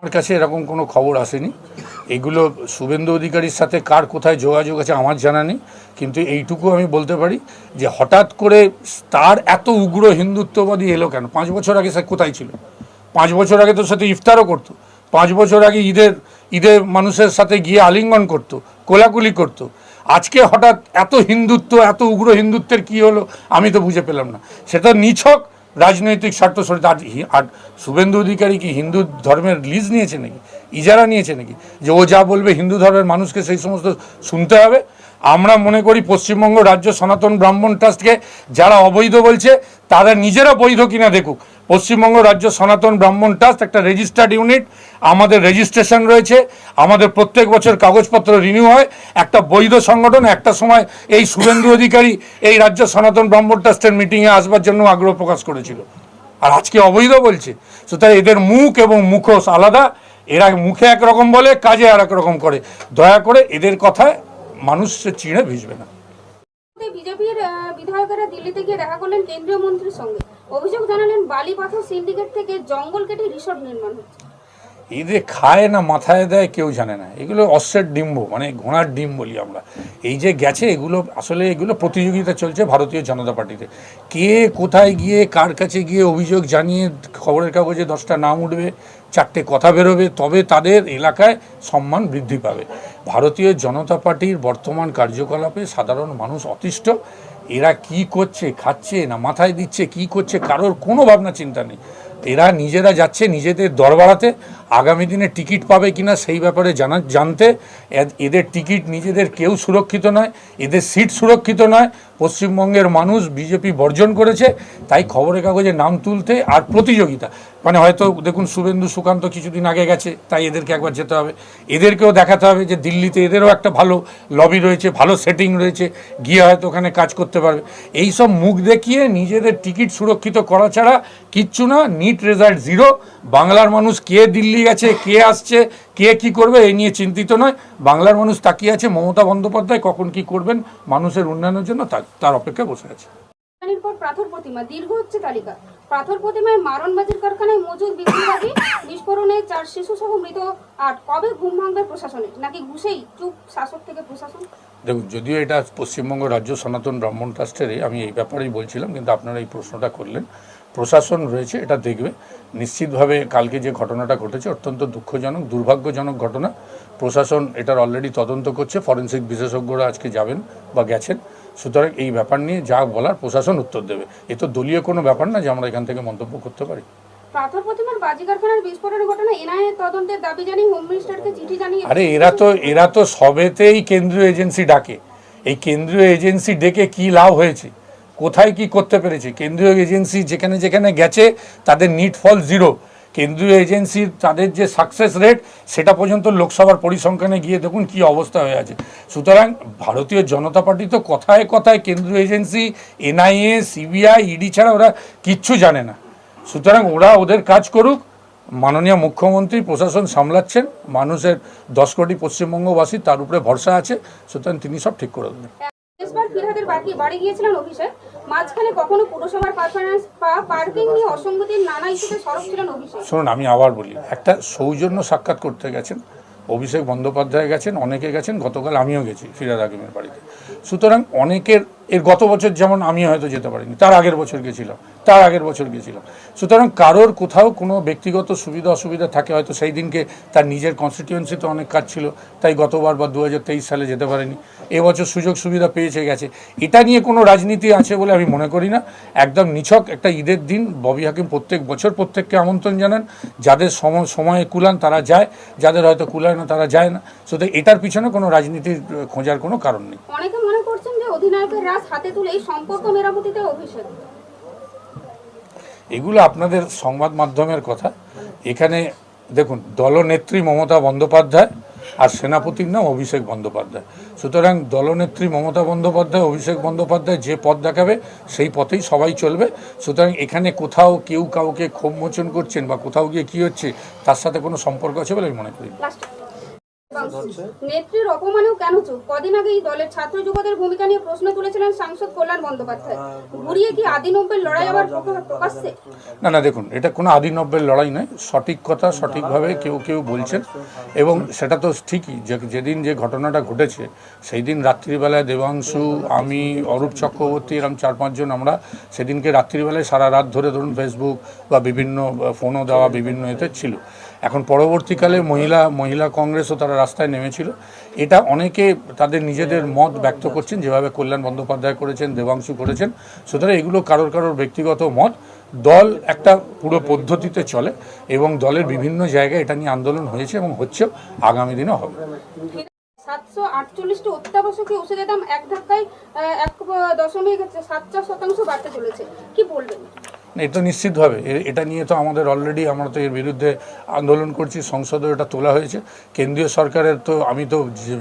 আমার কাছে এরকম কোনো খবর আসেনি। এগুলো শুভেন্দু অধিকারীর সাথে কার কোথায় যোগাযোগ আছে আমার জানা নেই, কিন্তু এইটুকু আমি বলতে পারি যে হঠাৎ করে তার এত উগ্র হিন্দুত্ববাদী এলো কেন? 5 বছর আগে সে কোথায় ছিল? 5 বছর আগে তোর সাথে ইফতারও করতো, 5 বছর আগে ঈদে মানুষের সাথে গিয়ে আলিঙ্গন করতো, কোলাকুলি করতো। আজকে হঠাৎ এত হিন্দুত্ব, এত উগ্র হিন্দুত্বের কি হলো আমি তো বুঝে পেলাম না। সেটা নিছক রাজনৈতিক স্বার্থ সরিত। আর শুভেন্দু অধিকারী কি হিন্দু ধর্মের লিজ নিয়েছে নাকি, ইজারা নিয়েছে নাকি যে ও যা বলবে হিন্দু ধর্মের মানুষকে সেই সমস্ত শুনতে হবে? আমরা মনে করি পশ্চিমবঙ্গ রাজ্য সনাতন ব্রাহ্মণ ট্রাস্টকে যারা অবৈধ বলছে তারা নিজেরা বৈধ কিনা দেখুক। পশ্চিমবঙ্গ রাজ্য সনাতন ব্রাহ্মণ ট্রাস্ট একটা রেজিস্টার্ড ইউনিট, আমাদের রেজিস্ট্রেশন রয়েছে, আমাদের প্রত্যেক বছর কাগজপত্র রিনিউ হয়, একটা বৈধ সংগঠন। একটা সময় এই শুভেন্দু অধিকারী এই রাজ্য সনাতন ব্রাহ্মণ ট্রাস্টের মিটিংয়ে আসবার জন্য আগ্রহ প্রকাশ করেছিল, আর আজকে অবৈধ বলছে। সুতরাং এদের মুখ এবং মুখোশ আলাদা। এরা মুখে একরকম বলে, কাজে আর এক রকম করে। দয়া করে এদের কথায় মানুষ চিড়ে ভিজবে না। বিজেপির বিধায়কেরা দিল্লিতে গিয়ে দেখা করলেন কেন্দ্রীয় মন্ত্রীর সঙ্গে, অভিযোগ জানালেন বালি পাথর সিন্ডিকেট থেকে জঙ্গল কেটে রিসোর্ট নির্মাণ হচ্ছে। এদের খায় না মাথায় দেয় কেউ জানে না। এগুলো অশ্বের ডিম্ব, মানে ঘোড়ার ডিম বলি আমরা। এই যে গেছে এগুলো আসলে এগুলো প্রতিযোগিতা চলছে ভারতীয় জনতা পার্টিতে। কে কোথায় গিয়ে কার কাছে গিয়ে অভিযোগ জানিয়ে খবরের কাগজে 10টা নাম উঠবে, 4টে কথা বেরোবে, তবে তাদের এলাকায় সম্মান বৃদ্ধি পাবে। ভারতীয় জনতা পার্টির বর্তমান কার্যকলাপে সাধারণ মানুষ অতিষ্ঠ। এরা কি করছে, খাচ্ছে না মাথায় দিচ্ছে, কি করছে কারোর কোনো ভাবনা চিন্তা নেই। এরা নিজেরা যাচ্ছে নিজেদের দর বাড়াতে, আগামী দিনে টিকিট পাবে কিনা সেই ব্যাপারে জানতে। এদের টিকিট নিজেদের কেউ সুরক্ষিত নয়, এদের সিট সুরক্ষিত নয়। পশ্চিমবঙ্গের মানুষ বিজেপি বর্জন করেছে, তাই খবরের কাগজে নাম তুলতে আর প্রতিযোগিতা। মানে হয়তো দেখুন শুভেন্দু সুকান্ত কিছুদিন আগে গেছে, তাই এদেরকে একবার যেতে হবে। এদেরকেও দেখাতে হবে যে দিল্লিতে এদেরও একটা ভালো লবি রয়েছে, ভালো সেটিং রয়েছে, গিয়ে হয়তো ওখানে কাজ করতে পারবে। এই সব মুখ দেখিয়ে নিজেদের টিকিট সুরক্ষিত করা ছাড়া কিচ্ছু না। NEET result 0। বাংলার মানুষ কে দিল্লি গেছে, কে আসছে, কে কি করবে এই নিয়ে চিন্তিত নয়। বাংলার মানুষ তাকিয়ে আছে মমতা বন্দ্যোপাধ্যায় কখন কি করবেন মানুষের উন্নয়নের জন্য, তার অপেক্ষায় বসে আছে। পাথর প্রতিমা দীর্ঘ হচ্ছে তালিকা। পাথর প্রতিমায় মারণবাজির কারখানায় মজুদ বিক্রিবাদী, বিস্ফোরণে 4 শিশু সহ মৃত 8। কবে ঘুম ভাঙবে প্রশাসনের, নাকি ঘুষেই চুপ শাসক থেকে প্রশাসন? দেখুন, যদিও এটা পশ্চিমবঙ্গ রাজ্য সনাতন ব্রাহ্মণ ট্রাস্টেরই, আমি এই ব্যাপারেই বলছিলাম, কিন্তু আপনারা এই প্রশ্নটা করলেন। প্রশাসন রয়েছে, এটা দেখবে। নিশ্চিতভাবে কালকে যে ঘটনাটা ঘটেছে অত্যন্ত দুঃখজনক, দুর্ভাগ্যজনক ঘটনা। প্রশাসন এটার অলরেডি তদন্ত করছে, ফরেনসিক বিশেষজ্ঞরা আজকে যাবেন বা গেছেন। সুতরাং এই ব্যাপার নিয়ে যা বলার প্রশাসন উত্তর দেবে। এ তো দলীয় কোনো ব্যাপার না যে আমরা এখান থেকে মন্তব্য করতে পারি। পাথর প্রতিমার বাজি কারখানার বিস্ফোরণের ঘটনা এনআইএ তদন্তের দাবি জানিয়ে হোম মিনিস্টারকে চিঠি জানিয়ে। আরে এরা তো সবেতেই কেন্দ্রীয় এজেন্সি ডাকে। এই কেন্দ্রীয় এজেন্সি ডেকে কি লাভ হয়েছে, কোথায় কি করতে পেরেছে? কেন্দ্রীয় এজেন্সি যেখানে যেখানে গেছে তাদের নিট ফল 0। কেন্দ্রীয় এজেন্সির তাদের যে সাকসেস রেট সেটা পর্যন্ত লোকসভার পরিসংখ্যানে গিয়ে দেখুন কি অবস্থা হয়ে আছে। সুতরাং ভারতীয় জনতা পার্টি তো কথায় কথায় কেন্দ্রীয় এজেন্সি, এনআইএ, সিবিআই, ইডি ছাড়া ওরা কিচ্ছু জানে না। সুতরাং ওরা ওদের কাজ করুক। মাননীয় মুখ্যমন্ত্রী প্রশাসন সামলাচ্ছেন, মানুষের 10 কোটি পশ্চিমবঙ্গবাসী তার উপরে ভরসা আছে। সুতরাং তিনি সব ঠিক করে দেবেন। ফিরহাদের বাড়ি গিয়েছিলেন অভিষেক। মাঝখানে কখনো পুরসভার পারফরম্যান্স বা পার্কিং নিয়ে অসঙ্গতির নানা ইস্যুতে সরব ছিলেন অভিষেক। শুনুন, আমি আবার বলি, একটা সৌজন্য সাক্ষাৎ করতে গেছেন অভিষেক বন্দ্যোপাধ্যায়, গেছেন, অনেকে গেছেন, গতকাল আমিও গেছি ফিরহাদ হাকিমের বাড়িতে। সুতরাং অনেকের গত বছর যেমন আমি হয়তো যেতে পারিনি, তার আগের বছর গেছিলাম, তার আগের বছর গেছিলাম। সুতরাং কারোর কোথাও কোনো ব্যক্তিগত সুবিধা অসুবিধা থাকে, হয়তো সেই দিনকে তার নিজের কনস্টিটিউয়েন্সিতে অনেক কাজ ছিল, তাই গতবার বা 2023 সালে যেতে পারেনি। এবছর সুযোগ সুবিধা পেয়েছে গেছে। এটা নিয়ে কোনো রাজনীতি আছে বলে আমি মনে করি না। একদম নিছক একটা ঈদের দিন ববি হাকিম প্রত্যেক বছর প্রত্যেককে আমন্ত্রণ জানান। যাদের সময়ে কুলান তারা যায়, যাদের হয়তো কুলায় না তারা যায় না। সুতরাং এটার পিছনে কোনো রাজনীতির খোঁজার কোনো কারণ নেই। অনেকে মনে করছেন যে অধিনায়কের রাজ হাতে তুলে এই সম্পর্ক মেরামতিতে অভিষেক। এগুলো আপনাদের সংবাদ মাধ্যমের কথা। এখানে দেখুন, দলনেত্রী মমতা বন্দ্যোপাধ্যায় আর সেনাপতির নাম অভিষেক বন্দ্যোপাধ্যায়। সুতরাং দলনেত্রী মমতা বন্দ্যোপাধ্যায়, অভিষেক বন্দ্যোপাধ্যায় যে পথ দেখাবে সেই পথেই সবাই চলবে। সুতরাং এখানে কোথাও কেউ কাউকে ক্ষোভ মোচন করছেন বা কোথাও গিয়ে কী হচ্ছে তার সাথে কোনো সম্পর্ক আছে বলে আমি মনে করি। নেত্রীর অপমানেও কেন চুপ? কদিন আগেই দলের ছাত্র যুবদের ভূমিকা নিয়ে প্রশ্ন তুলেছিলেন সাংসদ কল্যাণ বন্দ্যোপাধ্যায়। ঘুরিয়ে কি আদি নব্যের লড়াই আবার প্রকাশ্যে? না দেখুন, এটা কোনো আদি নব্যের লড়াই নয়, সঠিক কথা সঠিকভাবে কেউ কেউ বলছেন এবং সেটা তো ঠিকই যে যেদিন যে ঘটনাটা ঘটেছে সেই দিন রাত্রিবেলায় দেবাংশু, আমি, অরূপ চক্রবর্তী এরকম 4-5 জন আমরা সেদিনকে রাত্রিবেলায় সারা রাত ধরে ধরুন ফেসবুক বা বিভিন্ন ফোনও দেওয়া বিভিন্ন এতে ছিল। এখন পরবর্তীকালে মহিলা কংগ্রেসও তারা রাস্তায় নেমেছিল। এটা অনেকে তাদের নিজেদের মত ব্যক্ত করছেন, যেভাবে কল্যাণ বন্দ্যোপাধ্যায় করেছেন, দেবাংশু করেছেন। সুতরাং এগুলো কারোর ব্যক্তিগত মত। দল একটা পুরো পদ্ধতিতে চলে এবং দলের বিভিন্ন জায়গায় এটা নিয়ে আন্দোলন হয়েছে এবং হচ্ছে, আগামী দিনে হবে। 748টি অত্যাবশ্যকীয় ওষুধের দাম এক ধাক্কায় 1.74% বাড়তে চলেছে, কি বলবেন? এটা নিশ্চিতভাবে এটা নিয়ে তো আমরা তো এর বিরুদ্ধে আন্দোলন করছি, সংসদেও এটা তোলা হয়েছে। কেন্দ্রীয় সরকারের তো আমি তো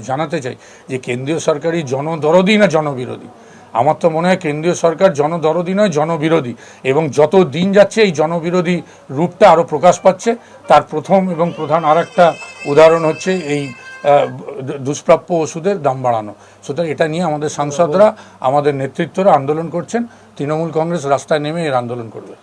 জানাতে চাই যে কেন্দ্রীয় সরকারই জনদরদি না জনবিরোধী। আমার তো মনে হয় কেন্দ্রীয় সরকার জনদরদি নয়, জনবিরোধী, এবং যত দিন যাচ্ছে এই জনবিরোধী রূপটা আরও প্রকাশ পাচ্ছে। তার প্রথম এবং প্রধান আরেকটা উদাহরণ হচ্ছে এই দুষ্প্রাপ্য ওষুধের দাম বাড়ানো। সুতরাং এটা নিয়ে আমাদের সাংসদরা, আমাদের নেতৃত্বরা আন্দোলন করছেন। তৃণমূল কংগ্রেস রাস্তায় নেমে এর আন্দোলন করবে।